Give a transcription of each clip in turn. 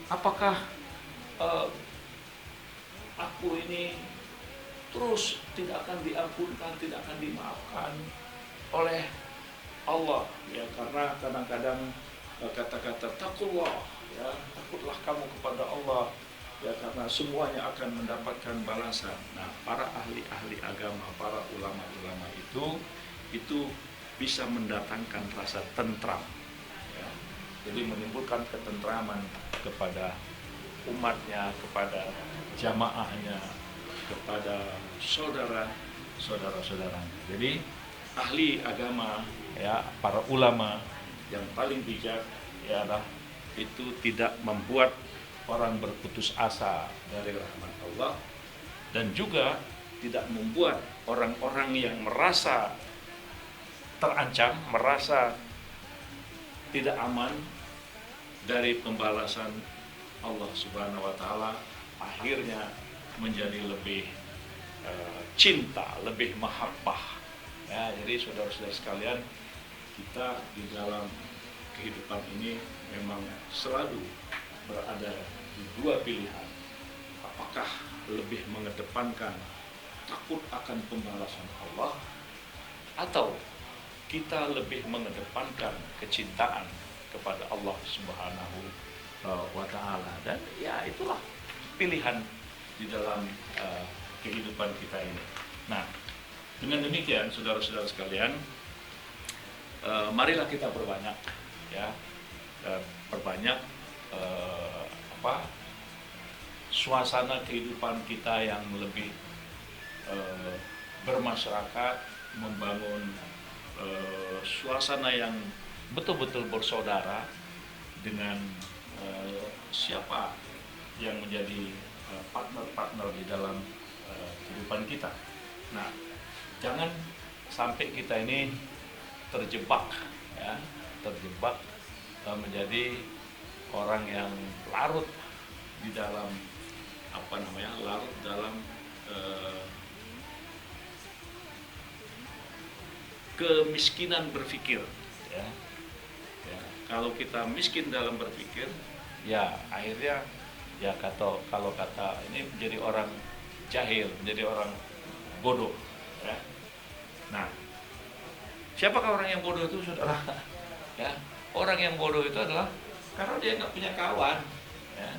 apakah uh, aku ini terus tidak akan diampunkan, tidak akan dimaafkan oleh Allah, ya, karena kadang-kadang kata-kata takullah, ya, takutlah kamu kepada Allah, ya, karena semuanya akan mendapatkan balasan. Nah, para ahli-ahli agama, para ulama-ulama itu bisa mendatangkan rasa tentram, ya. Jadi menimbulkan ketentraman kepada umatnya, kepada jamaahnya, kepada saudara-saudaranya. Jadi ahli agama, ya, para ulama yang paling bijak, ya, itu tidak membuat orang berputus asa dari rahmat Allah, dan juga tidak membuat orang-orang yang merasa terancam, merasa tidak aman dari pembalasan Allah Subhanahu wa taala, akhirnya menjadi lebih cinta, lebih mahabbah. Ya, jadi saudara-saudara sekalian, kita di dalam kehidupan ini memang selalu berada di dua pilihan. Apakah lebih mengedepankan takut akan pembalasan Allah, atau kita lebih mengedepankan kecintaan kepada Allah Subhanahu wa taala. Dan ya, itulah pilihan di dalam kehidupan kita ini. Nah, dengan demikian saudara-saudara sekalian, marilah kita perbanyak, ya, perbanyak suasana kehidupan kita yang lebih bermasyarakat, membangun suasana yang betul-betul bersaudara dengan siapa yang menjadi partner-partner di dalam kehidupan kita. Nah, jangan sampai kita ini terjebak, ya, menjadi orang yang larut di dalam larut dalam kemiskinan berpikir, ya. Ya, kalau kita miskin dalam berpikir, ya akhirnya, ya, kalau kata ini, menjadi orang jahil, menjadi orang bodoh, ya. Nah, siapakah orang yang bodoh itu, saudara? Ya, orang yang bodoh itu adalah karena dia nggak punya kawan, ya.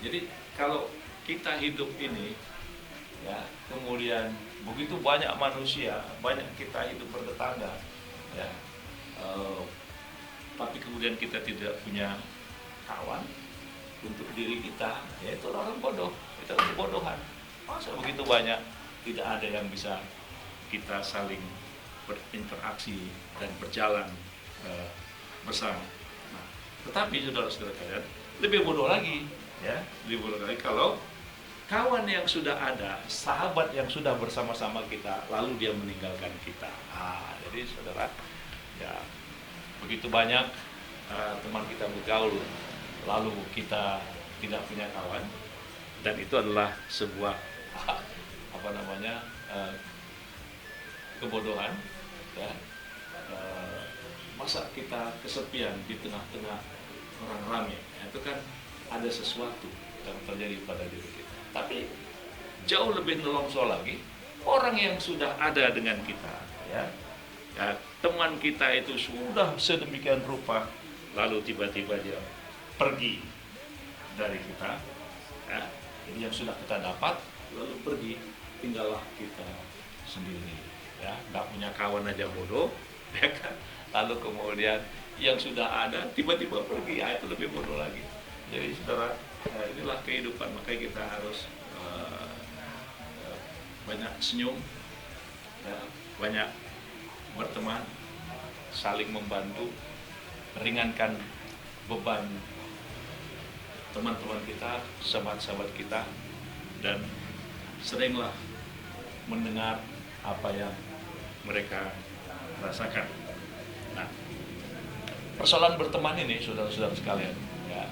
Jadi kalau kita hidup ini, ya, kemudian begitu banyak manusia, banyak kita hidup bertetangga, ya, tapi kemudian kita tidak punya kawan untuk diri kita, ya, itu orang bodoh, itu kebodohan. Masa begitu banyak tidak ada yang bisa kita saling berinteraksi dan berjalan bersama. Nah, tetapi saudara-saudara kalian, lebih bodoh lagi, ya, lebih bodoh lagi kalau kawan yang sudah ada, sahabat yang sudah bersama-sama kita, lalu dia meninggalkan kita. Jadi saudara, ya, begitu banyak teman kita bergaul, lalu kita tidak punya kawan, dan itu adalah sebuah kebodohan, ya. Masa kita kesepian di tengah-tengah orang ramai, ya, itu kan ada sesuatu yang terjadi pada diri kita. Tapi jauh lebih nelongso lagi orang yang sudah ada dengan kita, ya, ya, teman kita itu sudah sedemikian rupa, lalu tiba-tiba dia pergi dari kita, ya. Jadi yang sudah kita dapat lalu pergi, tinggallah kita sendiri, ya, nggak punya kawan aja bodoh, ya kan. Lalu kemudian yang sudah ada tiba-tiba pergi, ya, itu lebih bodoh lagi. Jadi saudara, inilah kehidupan, makanya kita harus banyak senyum, ya, banyak berteman, saling membantu, ringankan beban teman-teman kita, sahabat-sahabat kita, dan seringlah mendengar apa yang mereka rasakan. Nah, persoalan berteman ini, saudara-saudara sekalian, ya,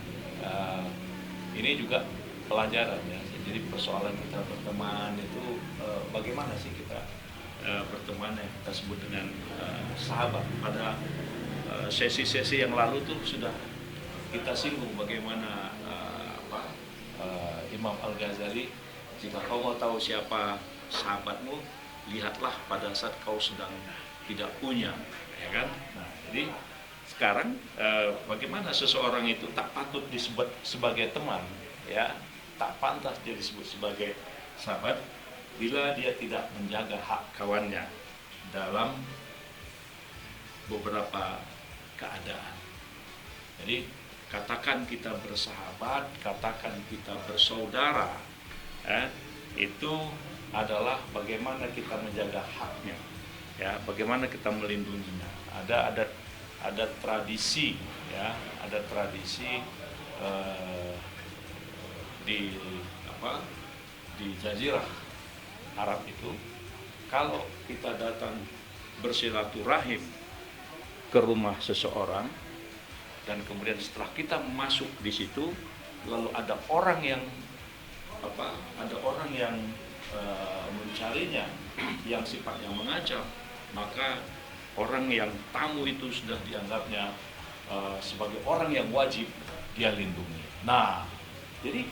ini juga pelajaran, ya. Jadi persoalan kita berteman itu, bagaimana sih kita berteman, yang kita sebut dengan sahabat. Pada sesi-sesi yang lalu tuh sudah kita singgung bagaimana Imam Al-Ghazali, jika kau mau tahu siapa sahabatmu, lihatlah pada saat kau sedang tidak punya, ya kan? Nah, jadi sekarang bagaimana seseorang itu tak patut disebut sebagai teman, ya, tak pantas dia disebut sebagai sahabat bila dia tidak menjaga hak kawannya dalam beberapa keadaan. Jadi katakan kita bersahabat, katakan kita bersaudara, itu adalah bagaimana kita menjaga haknya, ya, bagaimana kita melindunginya. Ada tradisi, ya, ada tradisi di Jazirah Arab itu, kalau kita datang bersilaturahim ke rumah seseorang dan kemudian setelah kita masuk di situ, lalu ada orang yang mencarinya yang sifatnya mengancam, maka orang yang tamu itu sudah dianggapnya sebagai orang yang wajib dia lindungi. Nah, jadi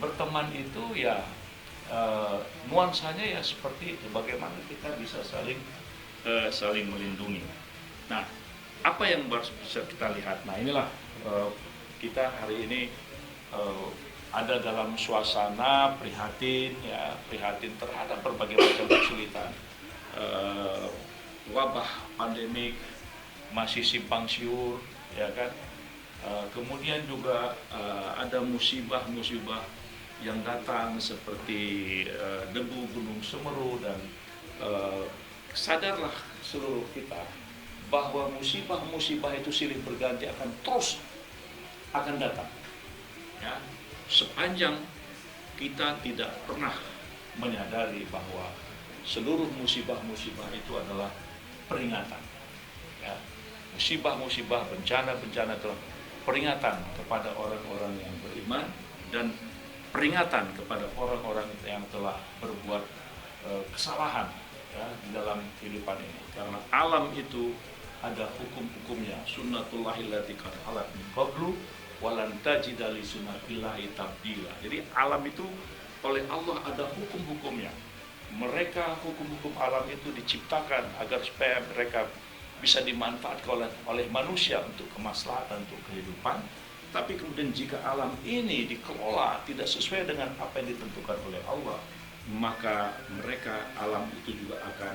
berteman itu ya nuansanya ya seperti itu, bagaimana kita bisa saling melindungi. Nah, apa yang bisa kita lihat? Nah, inilah kita hari ini ada dalam suasana prihatin, ya, prihatin terhadap berbagai macam kesulitan. Wabah pandemik masih simpang siur, ya kan? Kemudian juga ada musibah-musibah yang datang seperti debu Gunung Semeru, dan sadarlah seluruh kita bahwa musibah-musibah itu silih berganti akan datang, ya, sepanjang kita tidak pernah menyadari bahwa seluruh musibah-musibah itu adalah peringatan, ya. Musibah-musibah, bencana-bencana itu peringatan kepada orang-orang yang beriman dan peringatan kepada orang-orang yang telah berbuat kesalahan, ya, di dalam kehidupan ini. Karena alam itu ada hukum-hukumnya, sunnatullahi allati qad khalat min qablu walan tajida li sunnatillahi tabdila. Jadi alam itu oleh Allah ada hukum-hukumnya. Mereka hukum-hukum alam itu diciptakan agar supaya mereka bisa dimanfaatkan oleh manusia untuk kemaslahatan, untuk kehidupan. Tapi kemudian jika alam ini dikelola tidak sesuai dengan apa yang ditentukan oleh Allah, maka alam itu juga akan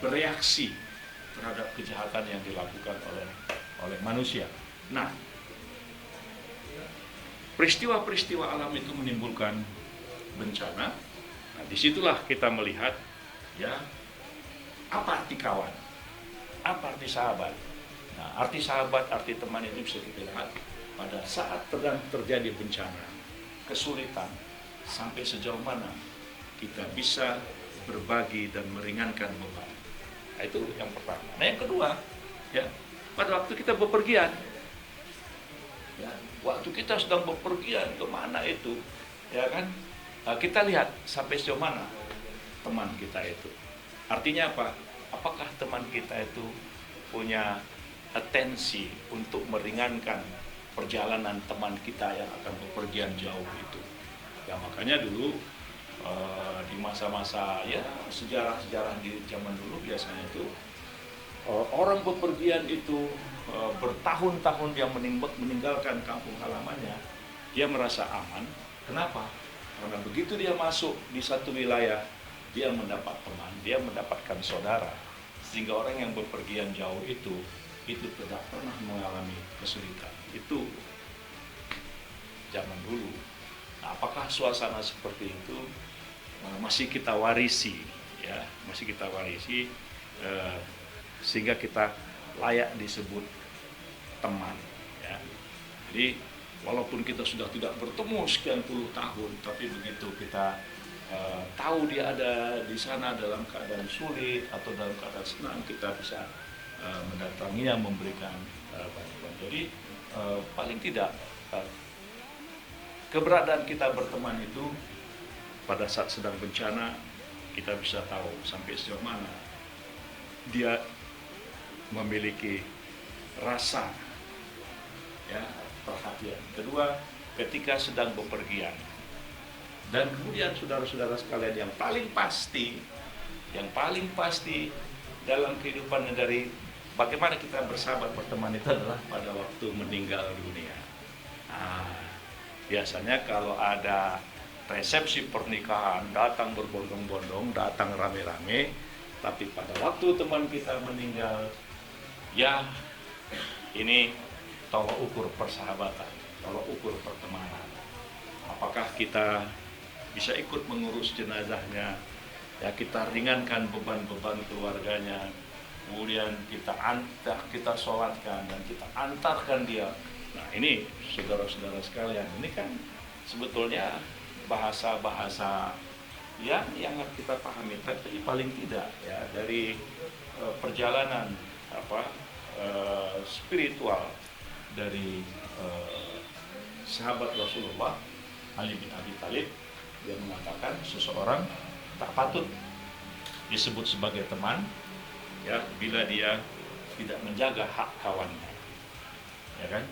bereaksi terhadap kejahatan yang dilakukan oleh manusia. Nah, peristiwa-peristiwa alam itu menimbulkan bencana. Nah, disitulah kita melihat, ya, apa arti kawan, apa arti sahabat. Nah, arti sahabat, arti teman itu bisa kita lihat pada saat terjadi bencana, kesulitan, sampai sejauh mana kita bisa berbagi dan meringankan beban. Nah, itu yang pertama. Nah, yang kedua, ya, pada waktu kita bepergian, ya, waktu kita sedang bepergian kemana itu, ya kan, kita lihat sampai sejauh mana teman kita itu. Artinya apa? Apakah teman kita itu punya atensi untuk meringankan perjalanan teman kita yang akan bepergian jauh itu? Ya, makanya dulu di masa-masa, ya, sejarah-sejarah di zaman dulu biasanya itu orang bepergian itu bertahun-tahun dia meninggalkan kampung halamannya, dia merasa aman. Kenapa? Karena begitu dia masuk di satu wilayah, dia mendapat teman, dia mendapatkan saudara, sehingga orang yang bepergian jauh itu tidak pernah mengalami kesulitan. Itu zaman dulu. Nah, apakah suasana seperti itu masih kita warisi, ya, masih kita warisi sehingga kita layak disebut teman, ya. Jadi walaupun kita sudah tidak bertemu sekian puluh tahun, tapi begitu kita tahu dia ada di sana dalam keadaan sulit atau dalam keadaan senang, kita bisa mendatanginya, memberikan bantuan. Jadi paling tidak keberadaan kita berteman itu pada saat sedang bencana, kita bisa tahu sampai sejauh mana dia memiliki rasa, ya, perhatian. Kedua, ketika sedang bepergian, Dan kemudian saudara-saudara sekalian, yang paling pasti dalam kehidupan dari bagaimana kita bersahabat berteman itu adalah pada waktu meninggal dunia. Biasanya kalau ada resepsi pernikahan, datang berbondong-bondong, datang rame-rame, tapi pada waktu teman kita meninggal, ya ini tolak ukur persahabatan, tolak ukur pertemanan. Apakah kita bisa ikut mengurus jenazahnya, ya kita ringankan beban-beban keluarganya, kemudian kita sholatkan dan kita antarkan dia. Nah ini saudara-saudara sekalian, ini kan sebetulnya bahasa-bahasa yang harus kita pahami, tapi paling tidak ya dari perjalanan spiritual dari sahabat Rasulullah Ali bin Abi Thalib, yang mengatakan seseorang tak patut disebut sebagai teman ya bila dia tidak menjaga hak kawannya, ya kan?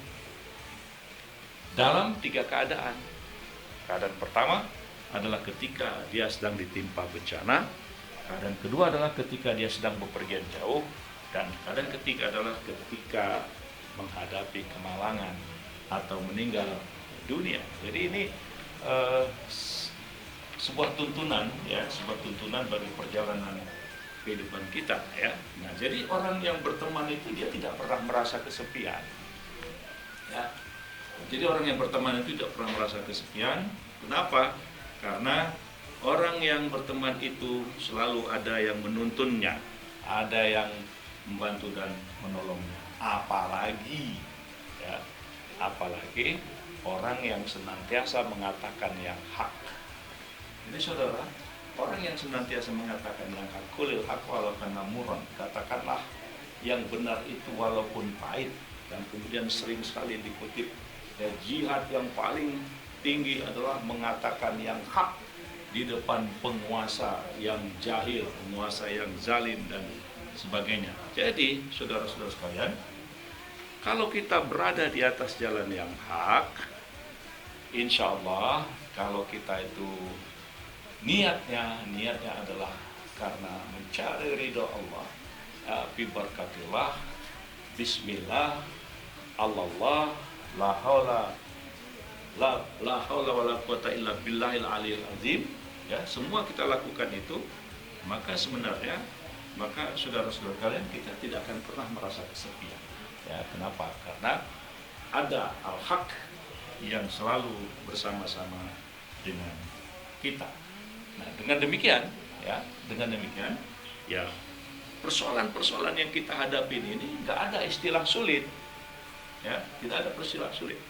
Dalam 3 keadaan. Keadaan pertama adalah ketika dia sedang ditimpa bencana, keadaan kedua adalah ketika dia sedang bepergian jauh, dan keadaan ketiga adalah ketika menghadapi kemalangan atau meninggal dunia. Jadi ini sebuah tuntunan ya, sebuah tuntunan bagi perjalanan kehidupan kita ya. Nah, jadi orang yang berteman itu dia tidak pernah merasa kesepian. Ya. Jadi orang yang berteman itu tidak pernah merasa kesepian. Kenapa? Karena orang yang berteman itu selalu ada yang menuntunnya, ada yang membantu dan menolongnya. Apalagi orang yang senantiasa mengatakan yang hak. Ini saudara, orang yang senantiasa mengatakan yang hak, kulil haq walau kana murran, katakanlah yang benar itu walaupun pahit. Dan kemudian sering sekali dikutip, ya, jihad yang paling tinggi adalah mengatakan yang hak di depan penguasa yang jahil, penguasa yang zalim dan sebagainya. Jadi saudara-saudara sekalian, kalau kita berada di atas jalan yang hak, insya Allah kalau kita itu niatnya adalah karena mencari ridho Allah, bi barakatillah, bismillah, Allah, la haula wala quwata illa billahil aliyil azim, ya, semua kita lakukan itu, maka sebenarnya saudara-saudara kalian, kita tidak akan pernah merasa kesepian. Ya, kenapa? Karena ada al-haq yang selalu bersama-sama dengan kita. Nah, dengan demikian, ya persoalan-persoalan yang kita hadapi ini nggak ada istilah sulit, ya, tidak ada istilah sulit.